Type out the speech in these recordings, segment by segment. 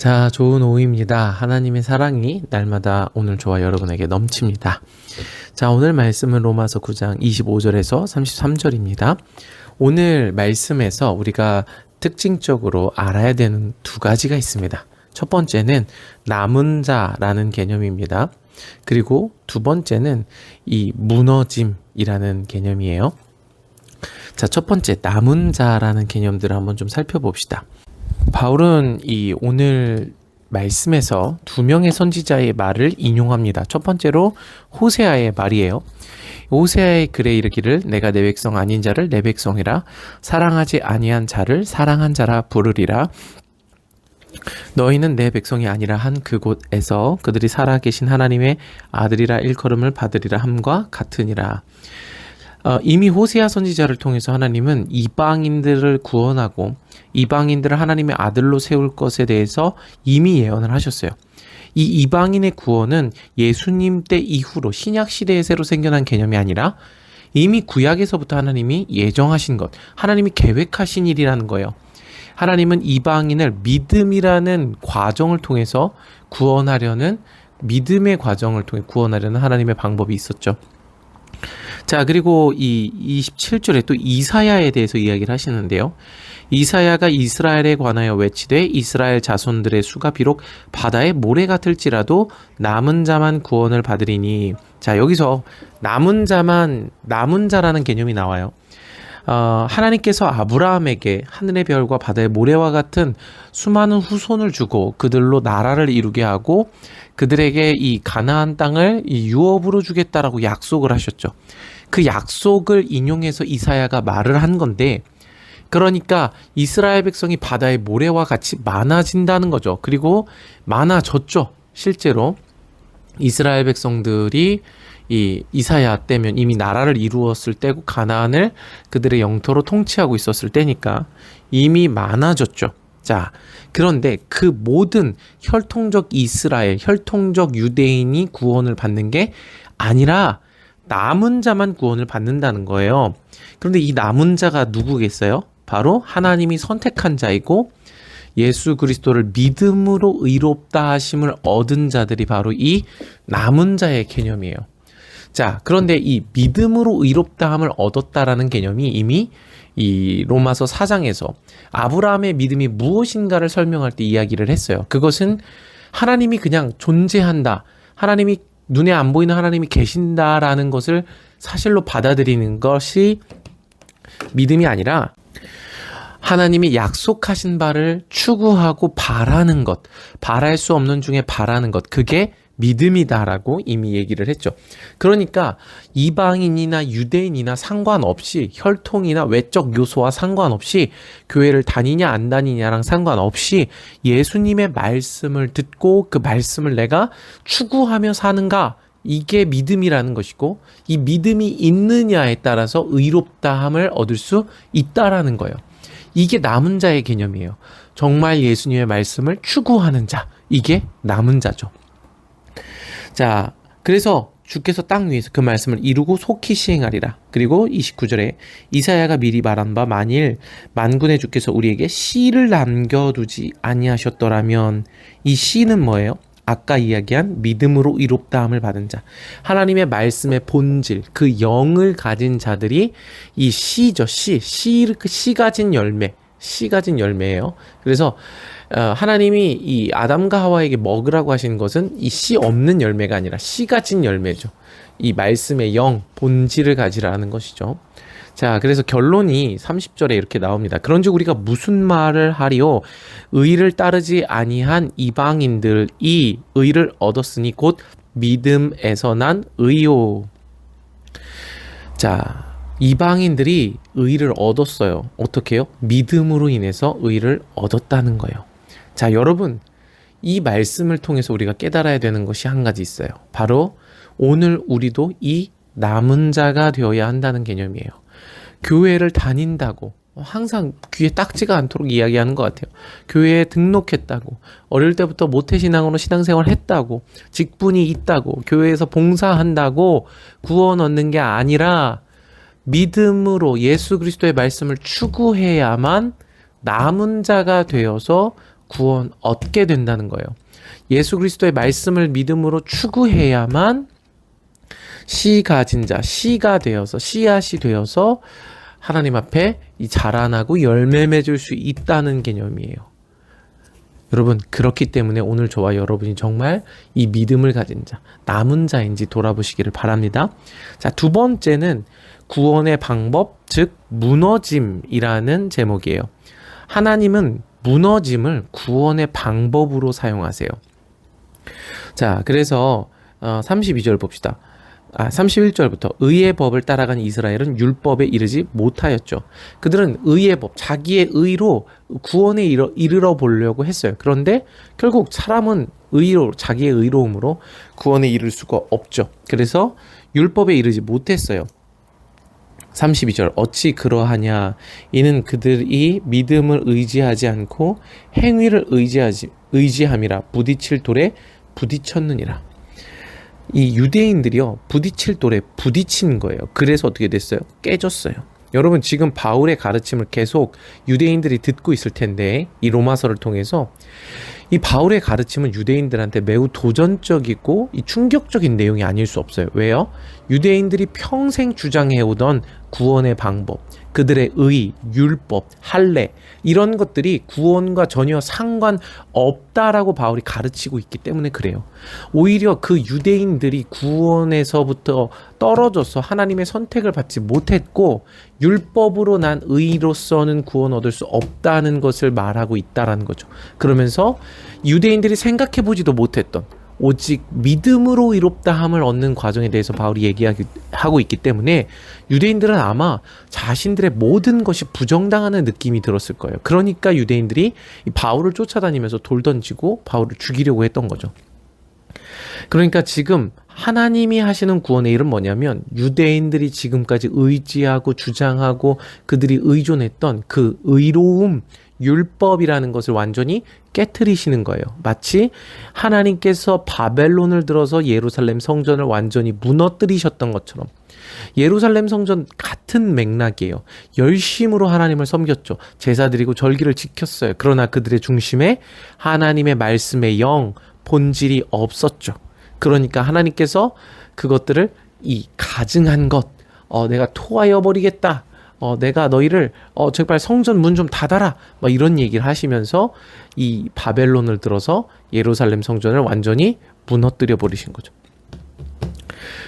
자, 좋은 오후입니다. 하나님의 사랑이 날마다 오늘 저와 여러분에게 넘칩니다. 자, 오늘 말씀은 로마서 9장 25절에서 33절입니다. 오늘 말씀에서 우리가 특징적으로 알아야 되는 두 가지가 있습니다. 첫 번째는 남은 자라는 개념입니다. 그리고 두 번째는 이 무너짐이라는 개념이에요. 자, 첫 번째 남은 자라는 개념들을 한번 좀 살펴봅시다. 바울은 이 오늘 말씀에서 두 명의 선지자의 말을 인용합니다. 첫 번째로 호세아의 말이에요. 호세아의 글에 이르기를 내가 내 백성 아닌 자를 내 백성이라 사랑하지 아니한 자를 사랑한 자라 부르리라. 너희는 내 백성이 아니라 한 그곳에서 그들이 살아계신 하나님의 아들이라 일컬음을 받으리라 함과 같으니라. 이미 호세아 선지자를 통해서 하나님은 이방인들을 구원하고 이방인들을 하나님의 아들로 세울 것에 대해서 이미 예언을 하셨어요. 이 이방인의 구원은 예수님 때 이후로 신약 시대에 새로 생겨난 개념이 아니라 이미 구약에서부터 하나님이 예정하신 것, 하나님이 계획하신 일이라는 거예요. 하나님은 이방인을 믿음이라는 과정을 통해서 구원하려는 믿음의 과정을 통해 구원하려는 하나님의 방법이 있었죠. 자, 그리고 이 27절에 또 이사야에 대해서 이야기를 하시는데요. 이사야가 이스라엘에 관하여 외치되 이스라엘 자손들의 수가 비록 바다의 모래 같을지라도 남은 자만 구원을 받으리니. 자, 여기서 남은 자라는 개념이 나와요. 하나님께서 아브라함에게 하늘의 별과 바다의 모래와 같은 수많은 후손을 주고 그들로 나라를 이루게 하고 그들에게 이 가나안 땅을 이 유업으로 주겠다라고 약속을 하셨죠. 그 약속을 인용해서 이사야가 말을 한 건데, 그러니까 이스라엘 백성이 바다의 모래와 같이 많아진다는 거죠. 그리고 많아졌죠. 실제로 이스라엘 백성들이 이 이사야 때면 이미 나라를 이루었을 때고 가나안을 그들의 영토로 통치하고 있었을 때니까 이미 많아졌죠. 자, 그런데 그 모든 혈통적 이스라엘, 혈통적 유대인이 구원을 받는 게 아니라 남은 자만 구원을 받는다는 거예요. 그런데 이 남은 자가 누구겠어요? 바로 하나님이 선택한 자이고 예수 그리스도를 믿음으로 의롭다 하심을 얻은 자들이 바로 이 남은 자의 개념이에요. 자, 그런데 이 믿음으로 의롭다함을 얻었다라는 개념이 이미 이 로마서 4장에서 아브라함의 믿음이 무엇인가를 설명할 때 이야기를 했어요. 그것은 하나님이 그냥 존재한다. 하나님이 눈에 안 보이는 하나님이 계신다라는 것을 사실로 받아들이는 것이 믿음이 아니라 하나님이 약속하신 바를 추구하고 바라는 것, 바랄 수 없는 중에 바라는 것, 그게 믿음이다라고 이미 얘기를 했죠. 그러니까 이방인이나 유대인이나 상관없이, 혈통이나 외적 요소와 상관없이, 교회를 다니냐 안 다니냐랑 상관없이 예수님의 말씀을 듣고 그 말씀을 내가 추구하며 사는가, 이게 믿음이라는 것이고, 이 믿음이 있느냐에 따라서 의롭다함을 얻을 수 있다라는 거예요. 이게 남은 자의 개념이에요. 정말 예수님의 말씀을 추구하는 자, 이게 남은 자죠. 자, 그래서 주께서 땅 위에서 그 말씀을 이루고 속히 시행하리라. 그리고 29절에 이사야가 미리 말한 바 만일 만군의 주께서 우리에게 씨를 남겨두지 아니하셨더라면, 이 씨는 뭐예요? 아까 이야기한 믿음으로 의롭다함을 받은 자, 하나님의 말씀의 본질, 그 영을 가진 자들이 이 씨죠. 씨 가진 열매, 씨 가진 열매예요. 그래서 하나님이 이 아담과 하와에게 먹으라고 하신 것은 이 씨 없는 열매가 아니라 씨 가진 열매죠. 이 말씀의 영, 본질을 가지라는 것이죠. 자, 그래서 결론이 30절에 이렇게 나옵니다. 그런즉 우리가 무슨 말을 하리요? 의를 따르지 아니한 이방인들이 의를 얻었으니 곧 믿음에서 난 의요. 자, 이방인들이 의를 얻었어요. 어떻게요? 믿음으로 인해서 의를 얻었다는 거예요. 자, 여러분, 이 말씀을 통해서 우리가 깨달아야 되는 것이 한 가지 있어요. 바로 오늘 우리도 이 남은 자가 되어야 한다는 개념이에요. 교회를 다닌다고 항상 귀에 딱지가 않도록 이야기하는 것 같아요. 교회에 등록했다고, 어릴 때부터 모태신앙으로 신앙생활 했다고, 직분이 있다고, 교회에서 봉사한다고 구원 얻는 게 아니라 믿음으로 예수 그리스도의 말씀을 추구해야만 남은 자가 되어서 구원 얻게 된다는 거예요. 예수 그리스도의 말씀을 믿음으로 추구해야만 씨 가진 자, 씨가 되어서 씨앗이 되어서 하나님 앞에 이 자라나고 열매 맺을 수 있다는 개념이에요. 여러분, 그렇기 때문에 오늘 저와 여러분이 정말 이 믿음을 가진 자, 남은 자인지 돌아보시기를 바랍니다. 자, 두 번째는 구원의 방법, 즉 무너짐이라는 제목이에요. 하나님은 무너짐을 구원의 방법으로 사용하세요. 자, 그래서 32절 봅시다. 31절부터 의의 법을 따라간 이스라엘은 율법에 이르지 못하였죠. 그들은 의의 법, 자기의 의로 구원에 이르러 보려고 했어요. 그런데 결국 사람은 자기의 의로움으로 구원에 이를 수가 없죠. 그래서 율법에 이르지 못했어요. 32절 어찌 그러하냐 이는 그들이 믿음을 의지하지 않고 행위를 의지함이라 부딪힐 돌에 부딪혔느니라. 이 유대인들이요 부딪힐 돌에 부딪힌 거예요. 그래서 어떻게 됐어요? 깨졌어요. 여러분 지금 바울의 가르침을 계속 유대인들이 듣고 있을 텐데 이 로마서를 통해서 이 바울의 가르침은 유대인들한테 매우 도전적이고 이 충격적인 내용이 아닐 수 없어요. 왜요? 유대인들이 평생 주장해오던 구원의 방법, 그들의 의, 율법, 할례 이런 것들이 구원과 전혀 상관없다라고 바울이 가르치고 있기 때문에 그래요. 오히려 그 유대인들이 구원에서부터 떨어져서 하나님의 선택을 받지 못했고 율법으로 난 의로서는 구원 얻을 수 없다는 것을 말하고 있다라는 거죠. 그러면서 유대인들이 생각해보지도 못했던 오직 믿음으로 의롭다함을 얻는 과정에 대해서 바울이 얘기하고 있기 때문에 유대인들은 아마 자신들의 모든 것이 부정당하는 느낌이 들었을 거예요. 그러니까 유대인들이 바울을 쫓아다니면서 돌 던지고 바울을 죽이려고 했던 거죠. 그러니까 지금 하나님이 하시는 구원의 일은 뭐냐면 유대인들이 지금까지 의지하고 주장하고 그들이 의존했던 그 의로움, 율법이라는 것을 완전히 깨트리시는 거예요. 마치 하나님께서 바벨론을 들어서 예루살렘 성전을 완전히 무너뜨리셨던 것처럼 예루살렘 성전 같은 맥락이에요. 열심으로 하나님을 섬겼죠. 제사 드리고 절기를 지켰어요. 그러나 그들의 중심에 하나님의 말씀의 영, 본질이 없었죠. 그러니까 하나님께서 그것들을 이 가증한 것, 내가 토하여 버리겠다. 내가 너희를 제발 성전 문 좀 닫아라. 막 이런 얘기를 하시면서 이 바벨론을 들어서 예루살렘 성전을 완전히 무너뜨려 버리신 거죠.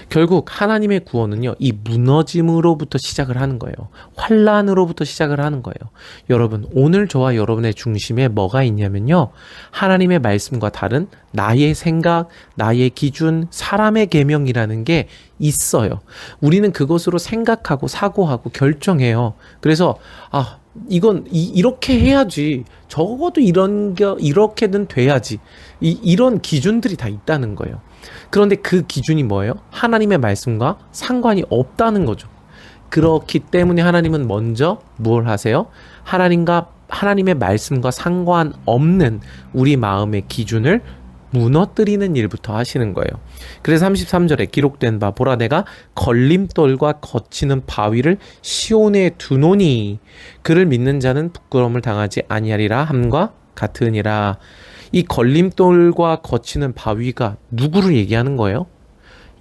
결국 하나님의 구원은요, 이 무너짐으로부터 시작을 하는 거예요. 환난으로부터 시작을 하는 거예요. 여러분, 오늘 저와 여러분의 중심에 뭐가 있냐면요, 하나님의 말씀과 다른 나의 생각, 나의 기준, 사람의 계명이라는 게 있어요. 우리는 그것으로 생각하고 사고하고 결정해요. 그래서 이건 이렇게 해야지. 적어도 이렇게는 돼야지. 이런 기준들이 다 있다는 거예요. 그런데 그 기준이 뭐예요? 하나님의 말씀과 상관이 없다는 거죠. 그렇기 때문에 하나님은 먼저 뭘 하세요? 하나님의 말씀과 상관없는 우리 마음의 기준을 무너뜨리는 일부터 하시는 거예요. 그래서 33절에 기록된 바 보라 내가 걸림돌과 거치는 바위를 시온에 두노니 그를 믿는 자는 부끄러움을 당하지 아니하리라 함과 같으니라. 이 걸림돌과 거치는 바위가 누구를 얘기하는 거예요?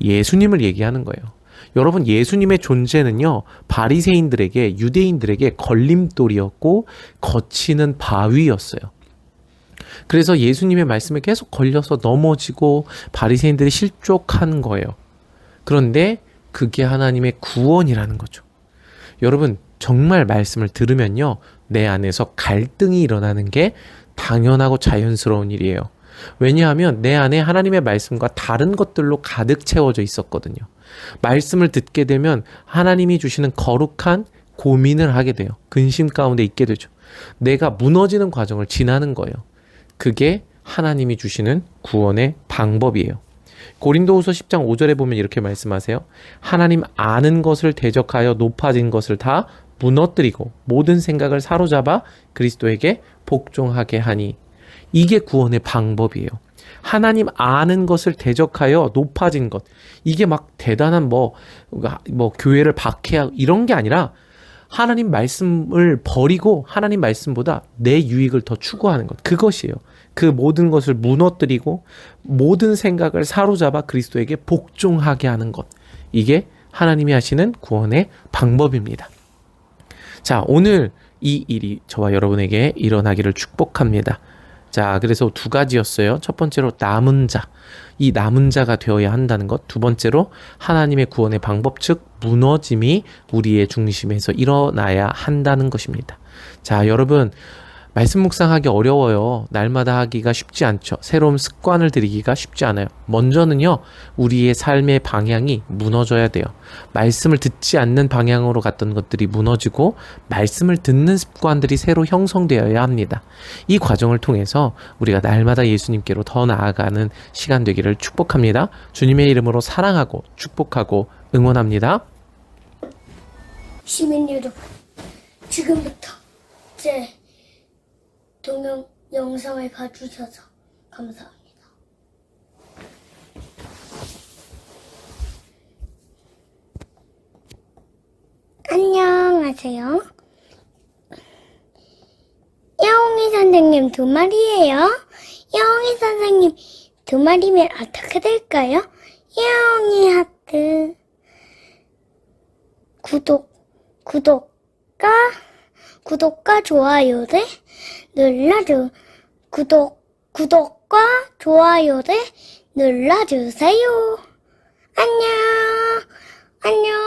예수님을 얘기하는 거예요. 여러분, 예수님의 존재는요, 바리새인들에게, 유대인들에게 걸림돌이었고 거치는 바위였어요. 그래서 예수님의 말씀에 계속 걸려서 넘어지고 바리새인들이 실족한 거예요. 그런데 그게 하나님의 구원이라는 거죠. 여러분, 정말 말씀을 들으면요, 내 안에서 갈등이 일어나는 게 당연하고 자연스러운 일이에요. 왜냐하면 내 안에 하나님의 말씀과 다른 것들로 가득 채워져 있었거든요. 말씀을 듣게 되면 하나님이 주시는 거룩한 고민을 하게 돼요. 근심 가운데 있게 되죠. 내가 무너지는 과정을 지나는 거예요. 그게 하나님이 주시는 구원의 방법이에요. 고린도후서 10장 5절에 보면 이렇게 말씀하세요. 하나님 아는 것을 대적하여 높아진 것을 다 무너뜨리고 모든 생각을 사로잡아 그리스도에게 복종하게 하니. 이게 구원의 방법이에요. 하나님 아는 것을 대적하여 높아진 것. 이게 막 대단한 교회를 박해하고 이런 게 아니라 하나님 말씀을 버리고 하나님 말씀보다 내 유익을 더 추구하는 것. 그것이에요. 그 모든 것을 무너뜨리고 모든 생각을 사로잡아 그리스도에게 복종하게 하는 것. 이게 하나님이 하시는 구원의 방법입니다. 자, 오늘 이 일이 저와 여러분에게 일어나기를 축복합니다. 자, 그래서 두 가지였어요. 첫 번째로 남은 자. 이 남은 자가 되어야 한다는 것. 두 번째로 하나님의 구원의 방법, 즉 무너짐이 우리의 중심에서 일어나야 한다는 것입니다. 자, 여러분, 말씀 묵상하기 어려워요. 날마다 하기가 쉽지 않죠. 새로운 습관을 들이기가 쉽지 않아요. 먼저는요, 우리의 삶의 방향이 무너져야 돼요. 말씀을 듣지 않는 방향으로 갔던 것들이 무너지고 말씀을 듣는 습관들이 새로 형성되어야 합니다. 이 과정을 통해서 우리가 날마다 예수님께로 더 나아가는 시간 되기를 축복합니다. 주님의 이름으로 사랑하고 축복하고 응원합니다. 시민 여러분, 지금부터 제 동영 영상을 봐주셔서 감사합니다. 안녕하세요. 야옹이 선생님 두 마리예요. 야옹이 선생님 두 마리면 어떻게 될까요? 야옹이 하트 구독과 좋아요를 눌러주 구독과 좋아요를 눌러주세요. 안녕.